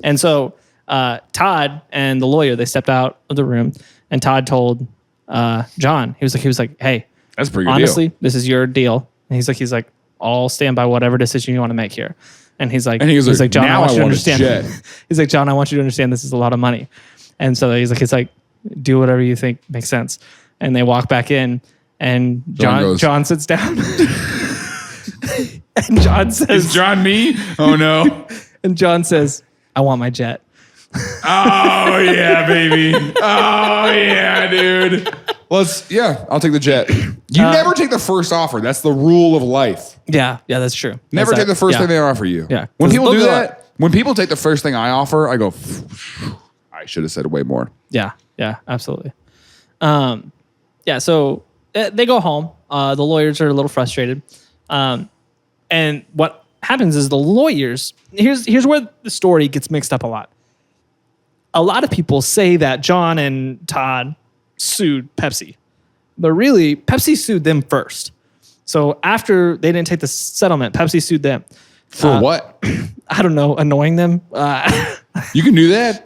And so Todd and the lawyer, they stepped out of the room, and Todd told John, he was like, hey, that's a pretty good honestly, deal. this is your deal. And he's like, I'll stand by whatever decision you want to make here. And he's like, John, now I want you to a understand. jet. He's like, John, I want you to understand this is a lot of money. And so he's like, do whatever you think makes sense. And they walk back in, and John sits down. And John says, "Is John me? Oh no!" And John says, "I want my jet." Oh yeah, baby. Oh yeah, dude. I'll take the jet. You never take the first offer. That's the rule of life. Yeah, that's true. Never take the first thing they offer you. Yeah. When people do that, when people take the first thing I offer, I go, I should have said way more. Yeah, absolutely. So they go home. The lawyers are a little frustrated. And what happens is the lawyers, here's where the story gets mixed up a lot. A lot of people say that John and Todd sued Pepsi, but really Pepsi sued them first. So after they didn't take the settlement, Pepsi sued them. For what? I don't know, annoying them. You can do that?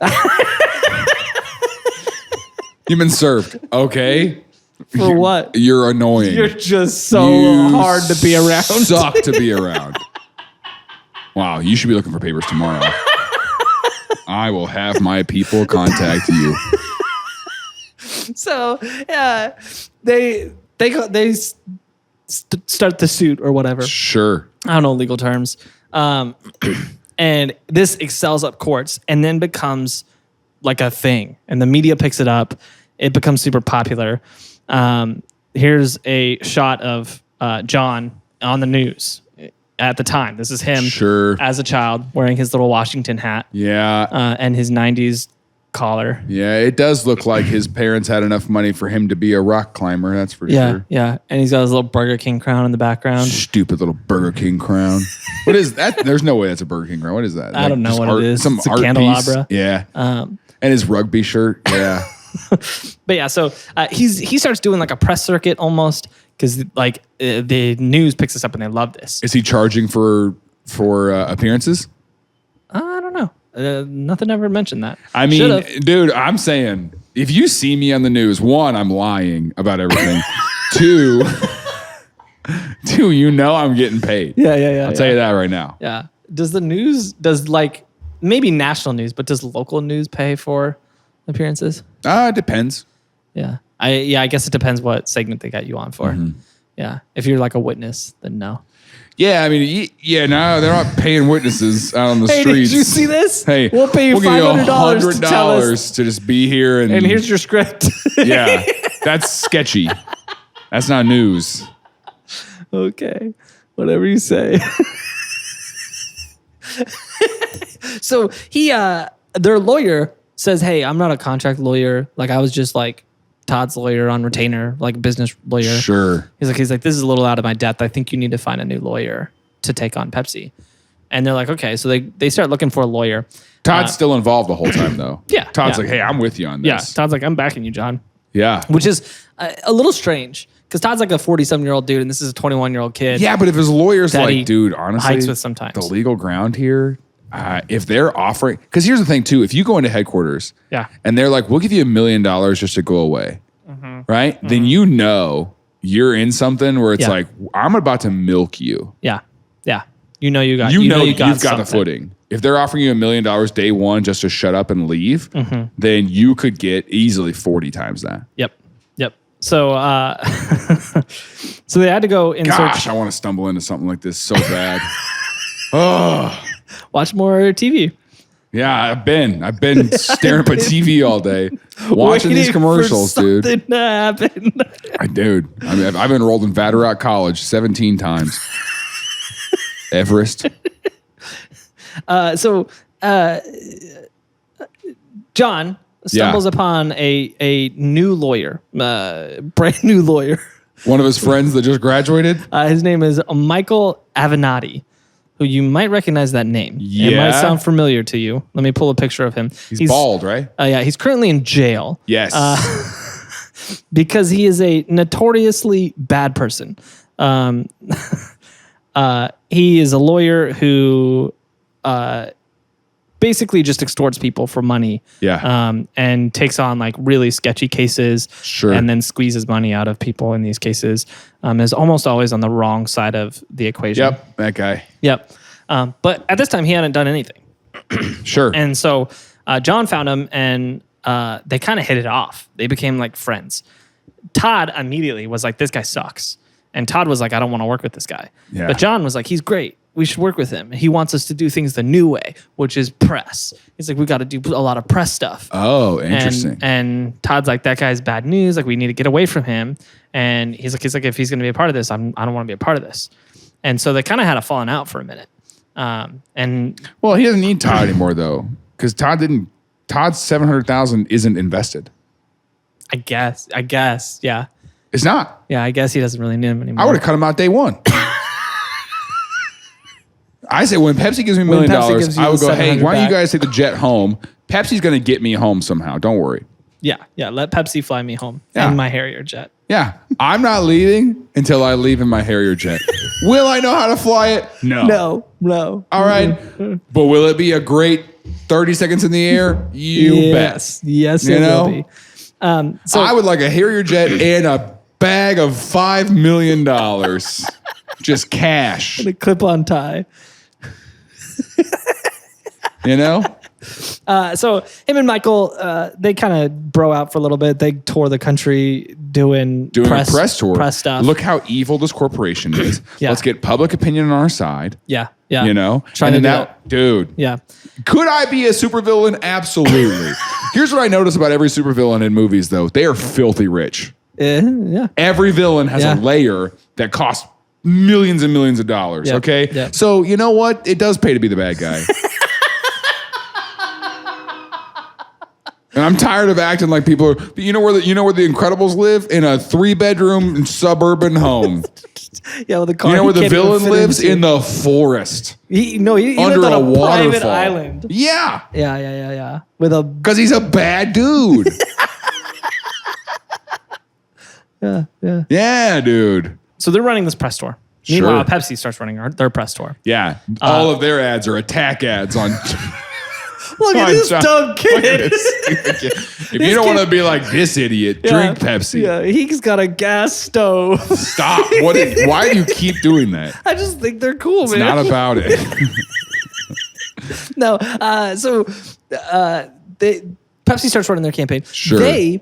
You've been served. Okay. For what? You're annoying. You're just so hard to be around. Suck to be around. Wow, you should be looking for papers tomorrow. I will have my people contact you. So they start the suit or whatever. Sure. I don't know legal terms. And this excels up courts and then becomes like a thing. And the media picks it up. It becomes super popular. Here's a shot of John on the news at the time. This is him as a child wearing his little Washington hat. Yeah. And his 90s collar. Yeah, it does look like his parents had enough money for him to be a rock climber. That's for sure. Yeah. And he's got his little Burger King crown in the background. Stupid little Burger King crown. What is that? There's no way that's a Burger King crown. What is that? I don't know what it is. Some it's a art candelabra. Piece. Yeah. And his rugby shirt. Yeah. But yeah, so he starts doing like a press circuit almost because like the news picks this up and they love this. Is he charging for appearances? I don't know. Nothing ever mentioned that. I mean, dude, I'm saying if you see me on the news, one, I'm lying about everything. Two, I'm getting paid. Yeah. I'll tell you that right now. Yeah. Does like maybe national news, but does local news pay for appearances? It depends. Yeah. I guess it depends what segment they got you on for. Mm-hmm. Yeah. If you're like a witness, then no. Yeah, I mean, no, they're not paying witnesses out on the streets. Did you see this? Hey, we'll pay you $500 to tell us. to just be here and here's your script. Yeah, that's sketchy. That's not news. Okay, whatever you say. So their lawyer says, "Hey, I'm not a contract lawyer. Like I was just like Todd's lawyer on retainer, like business lawyer." Sure. He's like, this is a little out of my depth. I think you need to find a new lawyer to take on Pepsi. And they're like, okay. So they start looking for a lawyer. Todd's still involved the whole time though. Yeah. Todd's like, hey, I'm with you on this. Yeah. Todd's like, I'm backing you, John. Yeah. Which is a little strange because Todd's like a 47-year-old dude and this is a 21-year-old kid. Yeah, but if his lawyer's like, dude, honestly, hikes with sometimes the legal ground here, if they're offering, because here's the thing too, if you go into headquarters, and they're like, we'll give you $1 million just to go away, right? Mm-hmm. Then you know you're in something where it's like, I'm about to milk you. Yeah. You know you've got the footing. If they're offering you $1 million day one just to shut up and leave, then you could get easily 40 times that. Yep. So, so they had to go in search. Gosh, I want to stumble into something like this so bad. Oh. Watch more TV. Yeah, I've been staring at my TV all day, watching these commercials, dude. Something to happen. I've been enrolled in Vatterott College 17 times. Everest. So John stumbles upon a new lawyer, brand new lawyer. One of his friends that just graduated? His name is Michael Avenatti, who you might recognize that name. Yeah. It might sound familiar to you. Let me pull a picture of him. He's bald, right? Yeah, he's currently in jail. Yes. because he is a notoriously bad person. He is a lawyer who basically just extorts people for money. And takes on like really sketchy cases. Sure. And then squeezes money out of people in these cases. Is almost always on the wrong side of the equation. Yep, that guy. Yep. But at this time, he hadn't done anything. Sure. And so John found him, and they kind of hit it off. They became like friends. Todd immediately was like, this guy sucks. And Todd was like, I don't want to work with this guy. Yeah. But John was like, he's great. We should work with him. He wants us to do things the new way, which is press. He's like, we got to do a lot of press stuff. Oh, interesting. And Todd's like, that guy's bad news. Like, we need to get away from him. And he's like, if he's going to be a part of this, I don't want to be a part of this. And so they kind of had a falling out for a minute. Well, he doesn't need Todd anymore though, because Todd's $700,000 isn't invested. I guess, yeah. It's not. Yeah, I guess he doesn't really need him anymore. I would have cut him out day one. I say when Pepsi gives me $1 million, I would go, hey, why don't you guys take the jet home? Pepsi's going to get me home somehow. Don't worry. Yeah. Let Pepsi fly me home in my Harrier jet. Yeah. I'm not leaving until I leave in my Harrier jet. Will I know how to fly it? No. All right. But will it be a great 30 seconds in the air? You bet. Yes, it will be. So I would like a Harrier jet and a bag of $5 million. Just cash. And a clip-on tie. You know? So him and Michael, they kind of bro out for a little bit. They tour the country doing a press tour. Press stuff. Look how evil this corporation is. Yeah. Let's get public opinion on our side. Yeah. You know? Trying to do that. Dude. Yeah. Could I be a supervillain? Absolutely. Here's what I notice about every supervillain in movies, though. They are filthy rich. Yeah. Every villain has a layer that costs millions and millions of dollars. Yep. Okay. Yep. So you know what? It does pay to be the bad guy. And I'm tired of acting like people are. You know where the Incredibles live? In a 3-bedroom suburban home. Yeah, with a car. You know where the villain lives? In the forest. He under lived on a a private waterfall. island. Yeah. Yeah. Because he's a bad dude. Yeah. Yeah, dude. So they're running this press tour. Sure. Meanwhile, Pepsi starts running their press tour. Yeah. All of their ads are attack ads on. Look at this dumb kid. If you don't want to be like this idiot, drink Pepsi. Yeah, he's got a gas stove. Stop. Why do you keep doing that? I just think they're cool, It's man. not about it. No. Pepsi starts running their campaign. Sure. They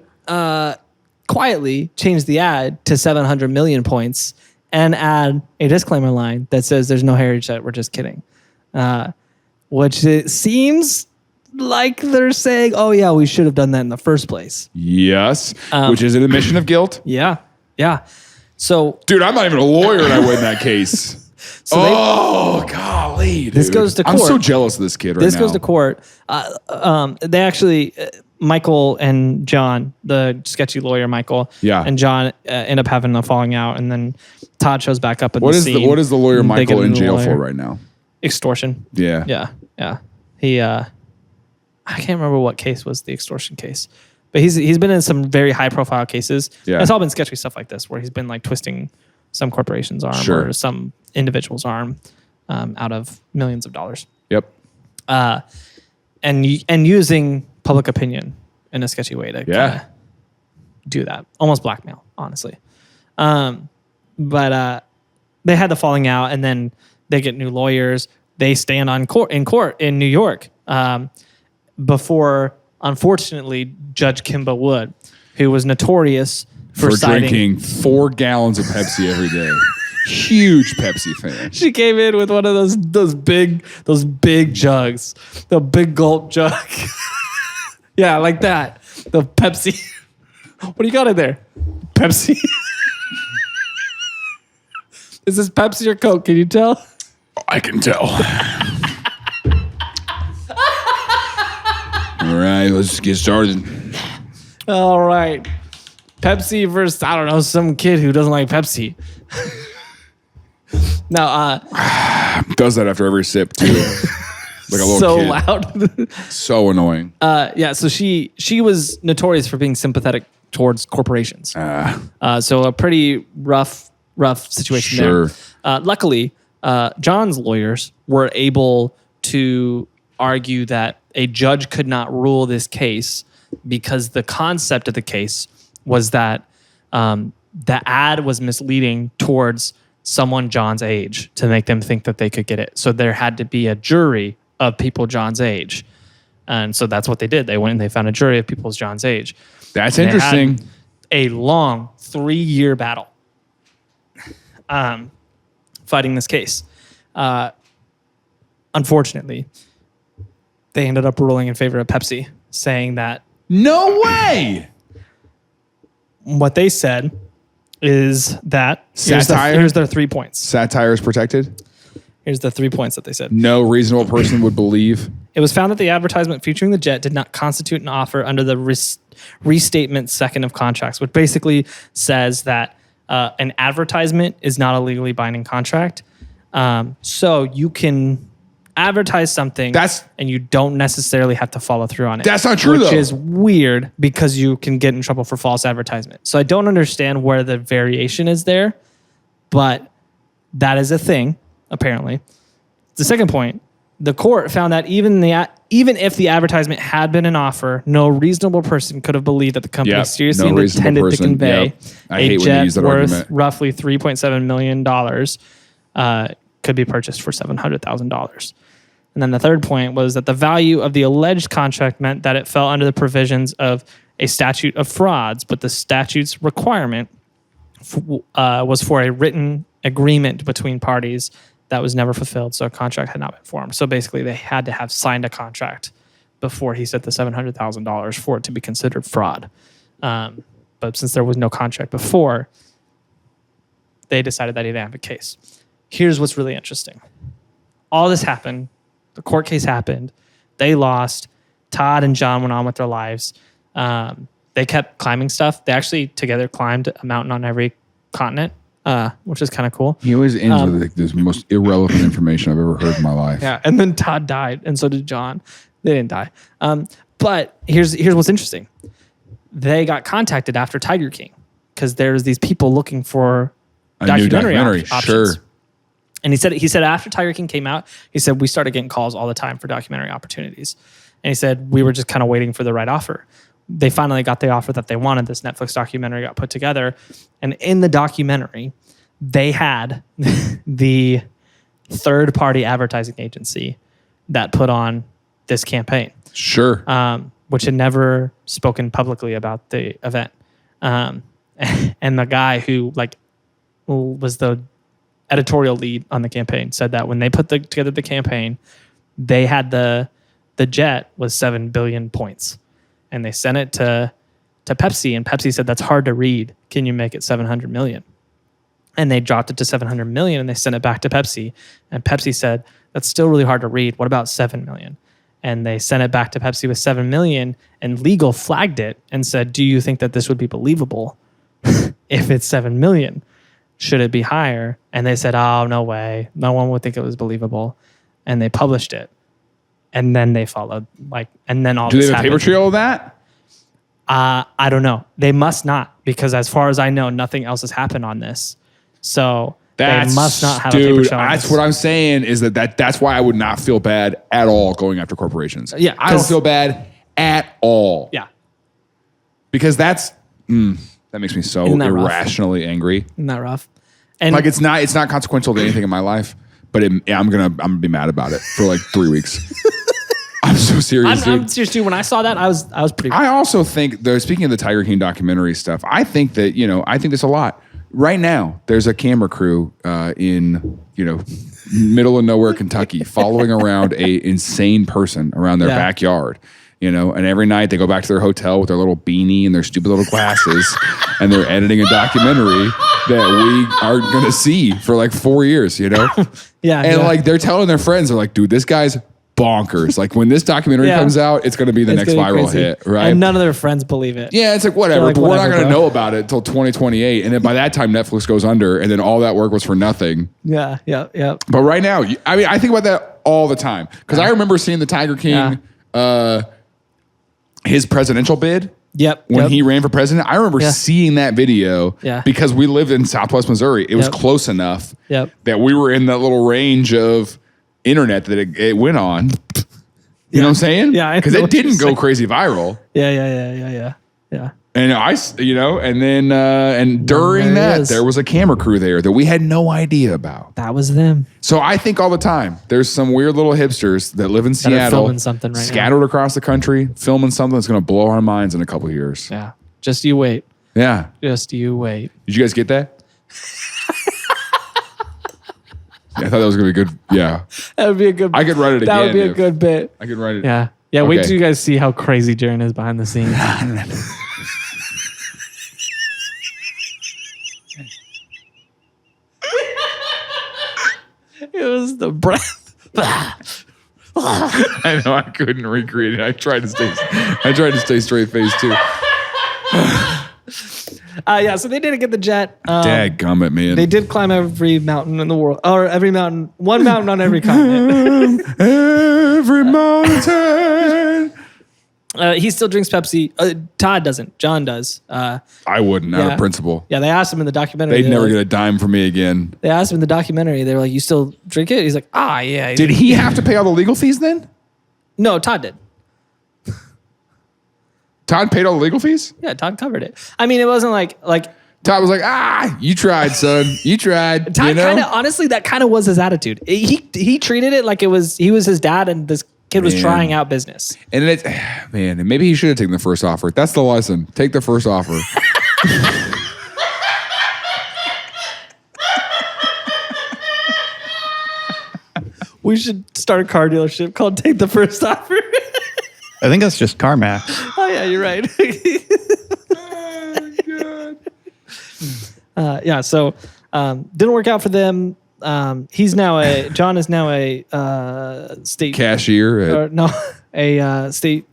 quietly change the ad to 700 million points and add a disclaimer line that says there's no Harrier jet. We're just kidding. Which it seems like they're saying, oh, yeah, we should have done that in the first place. Yes. Which is an admission of guilt. Yeah. So, dude, I'm not even a lawyer and I win that case. Golly, dude. This goes to court. I'm so jealous of this kid right now. This goes to court. They actually, Michael and John, the sketchy lawyer Michael, and John end up having a falling out, and then Todd shows back up at the scene. What is the lawyer Michael in jail for right now? Extortion. Yeah. He, I can't remember what case was the extortion case, but he's been in some very high profile cases. Yeah. It's all been sketchy stuff like this, where he's been like twisting some corporation's arm or some individual's arm out of millions of dollars. Yep. And using public opinion in a sketchy way to do that, almost blackmail, honestly. But they had the falling out, and then they get new lawyers. They stand in court in New York before, unfortunately, Judge Kimba Wood, who was notorious for drinking 4 gallons of Pepsi every day. Huge Pepsi fan. She came in with one of those big jugs, the big gulp jug. Yeah, like that. The Pepsi. What do you got in there? Pepsi. Is this Pepsi or Coke? Can you tell? I can tell. All right, let's get started. All right. Pepsi versus, I don't know, some kid who doesn't like Pepsi. No, does that after every sip too. Like a little so kid. Loud. So annoying. So she was notorious for being sympathetic towards corporations. So a pretty rough situation there. Luckily, John's lawyers were able to argue that a judge could not rule this case because the concept of the case was that the ad was misleading towards someone John's age to make them think that they could get it. So there had to be a jury of people John's age. And so that's what they did. They went and they found a jury of people John's age. That's interesting. A long 3-year battle fighting this case. Unfortunately, they ended up ruling in favor of Pepsi, saying that no way. What they said is that satire. Here's their 3 points. Satire is protected. Here's the 3 points that they said. No reasonable person would believe. It was found that the advertisement featuring the jet did not constitute an offer under the restatement second of contracts, which basically says that an advertisement is not a legally binding contract. So you can advertise something and you don't necessarily have to follow through on it. That's not true, which though. is weird because you can get in trouble for false advertisement. So I don't understand where the variation is there, but that is a thing, apparently. The second point, the court found that even if the advertisement had been an offer, no reasonable person could have believed that the company seriously intended to convey a jet worth roughly $3.7 million could be purchased for $700,000. And then the third point was that the value of the alleged contract meant that it fell under the provisions of a statute of frauds, but the statute's requirement was for a written agreement between parties that was never fulfilled, so a contract had not been formed. So basically, they had to have signed a contract before he said the $700,000 for it to be considered fraud. But since there was no contract before, they decided that he didn't have a case. Here's what's really interesting. All this happened. The court case happened. They lost. Todd and John went on with their lives. They kept climbing stuff. They actually together climbed a mountain on every continent, which is kind of cool. He always ends with like the most irrelevant information I've ever heard in my life. Yeah, and then Todd died, and so did John. They didn't die. But here's what's interesting. They got contacted after Tiger King because there's these people looking for new documentary. Options. Sure. And he said after Tiger King came out, he said we started getting calls all the time for documentary opportunities. And he said we were just kind of waiting for the right offer. They finally got the offer that they wanted. This Netflix documentary got put together. And in the documentary, they had the third-party advertising agency that put on this campaign. Sure. Which had never spoken publicly about the event. And the guy who was the editorial lead on the campaign said that when they put together the campaign, they had the jet was 7 billion points. And they sent it to Pepsi, and Pepsi said, that's hard to read. Can you make it 700 million? And they dropped it to 700 million, and they sent it back to Pepsi. And Pepsi said, that's still really hard to read. What about 7 million? And they sent it back to Pepsi with 7 million, and legal flagged it and said, do you think that this would be believable if it's 7 million? Should it be higher? And they said, oh, no way. No one would think it was believable. And they published it. And then they followed, and then all. Do this they have a paper trail of that? I don't know. They must not, because as far as I know, nothing else has happened on this. So they must not have a paper trail. That's what I'm saying. Is that's why I would not feel bad at all going after corporations. Yeah, I don't feel bad at all. Yeah, because that makes me so irrationally angry. Isn't that rough? And it's not consequential to anything in my life, but I'm gonna be mad about it for 3 weeks. I'm so serious. I'm serious too. When I saw that, I was pretty. I also think, though, speaking of the Tiger King documentary stuff, I think that I think this a lot. Right now, there's a camera crew in middle of nowhere, Kentucky, following around a insane person around their backyard. And every night they go back to their hotel with their little beanie and their stupid little glasses, and they're editing a documentary that we aren't going to see for 4 years. Yeah, and they're telling their friends, they're like, dude, this guy's bonkers. When this documentary comes out, it's going to be the next viral hit, right? And none of their friends believe it. Yeah, it's whatever, but we're not going to know about it until 2028. And then by that time, Netflix goes under, and then all that work was for nothing. Yeah. But right now, I think about that all the time. Because I remember seeing the Tiger King, his presidential bid. when he ran for president. I remember seeing that video because we lived in Southwest Missouri. It was close enough that we were in that little range of internet that it went on. You know what I'm saying? Yeah. Because it didn't go crazy viral. Yeah. And and then and during that, there was a camera crew there that we had no idea about. That was them. So I think all the time, there's some weird little hipsters that live in Seattle, filming something right scattered across the country, filming something that's going to blow our minds in a couple of years. Yeah. Just you wait. Yeah. Just you wait. Did you guys get that? I thought that was going to be good. Yeah. That would be a good I could write it again. That would be a good bit. I could write it. Yeah. Yeah. Wait till you guys see how crazy Jaron is behind the scenes. It was the breath. I know, I couldn't recreate it. I tried to stay straight faced too. So they didn't get the jet. Dadgummit, man. They did climb every mountain in the world, or one mountain on every continent. Every mountain. He still drinks Pepsi. Todd doesn't. John does. I wouldn't, out of principle. Yeah, they asked him in the documentary. They'd never get a dime from me again. They asked him in the documentary. They were like, "You still drink it?" He's like, yeah. Did he have to pay all the legal fees then? No, Todd did. Todd paid all the legal fees? Yeah, Todd covered it. I mean, it wasn't like Todd was like, you tried, son. You tried. Todd kind of, honestly, that kind of was his attitude. He treated it like he was his dad and this kid was trying out business. And and maybe he should have taken the first offer. That's the lesson. Take the first offer. We should start a car dealership called Take the First Offer. I think that's just CarMax. Oh yeah, you're right. Oh god. So didn't work out for them. John is now a state cashier. A state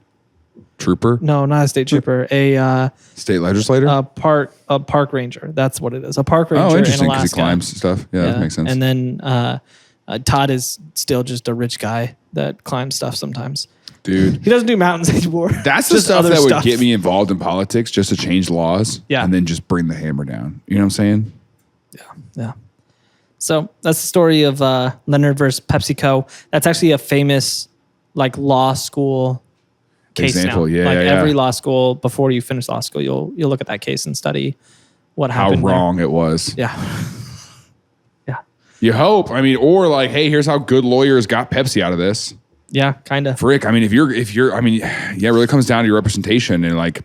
trooper. No, not a state trooper. A state legislator. A park ranger. That's what it is. A park ranger. Oh, interesting. Because he Alaska. climbs stuff. Yeah, that makes sense. And then Todd is still just a rich guy that climbs stuff sometimes. Dude, he doesn't do mountains anymore. That's the stuff that would get me involved in politics, just to change laws. Yeah. And then just bring the hammer down. You know what I'm saying? Yeah. So that's the story of Leonard versus PepsiCo. That's actually a famous law school case example. now. Yeah, every law school, before you finish law school, you'll look at that case and study what happened. How wrong it was. Yeah. Yeah. You hope. I mean, or hey, here's how good lawyers got Pepsi out of this. Yeah, kind of. Frick. I mean, if you're, it really comes down to your representation. And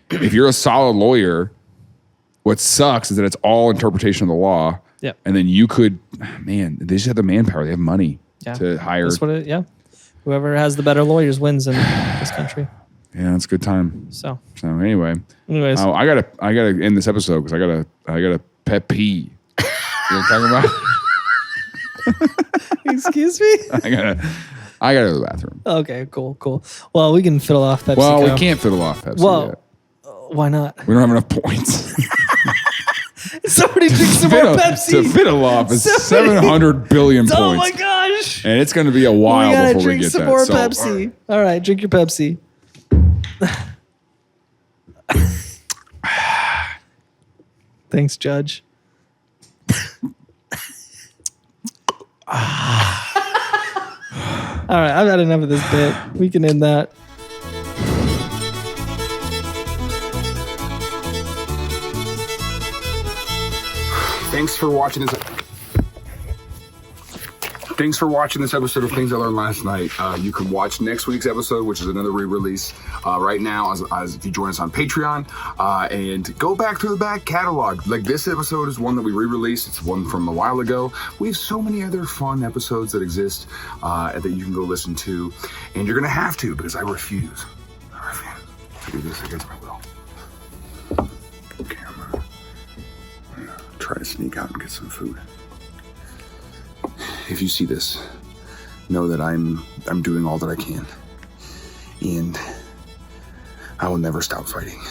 if you're a solid lawyer, what sucks is that it's all interpretation of the law. Yeah. And then they just have the manpower. They have money to hire. That's what whoever has the better lawyers wins in this country. Yeah, it's a good time. So anyways, I gotta end this episode because I got a pet pee. You know what I'm talking about? Excuse me? I gotta go to the bathroom. Okay, cool. Well, we can fiddle off Pepsi. Well, we can't fiddle off Pepsi yet. Why not? We don't have enough points. Somebody drink some more Pepsi. To fiddle off is 700 billion points. Oh my gosh. And it's going to be a while before we get that. Drink some more Pepsi. All right, drink your Pepsi. Thanks, Judge. All right, I've had enough of this bit. We can end that. Thanks for watching this episode of Things I Learned Last Night. You can watch next week's episode, which is another re-release right now as if you join us on Patreon, and go back through the back catalog. This episode is one that we re-released. It's one from a while ago. We have so many other fun episodes that exist that you can go listen to, and you're going to have to, because I refuse to do this against my will. Okay, I'm going to try to sneak out and get some food. If you see this, know that I'm doing all that I can, and I will never stop fighting.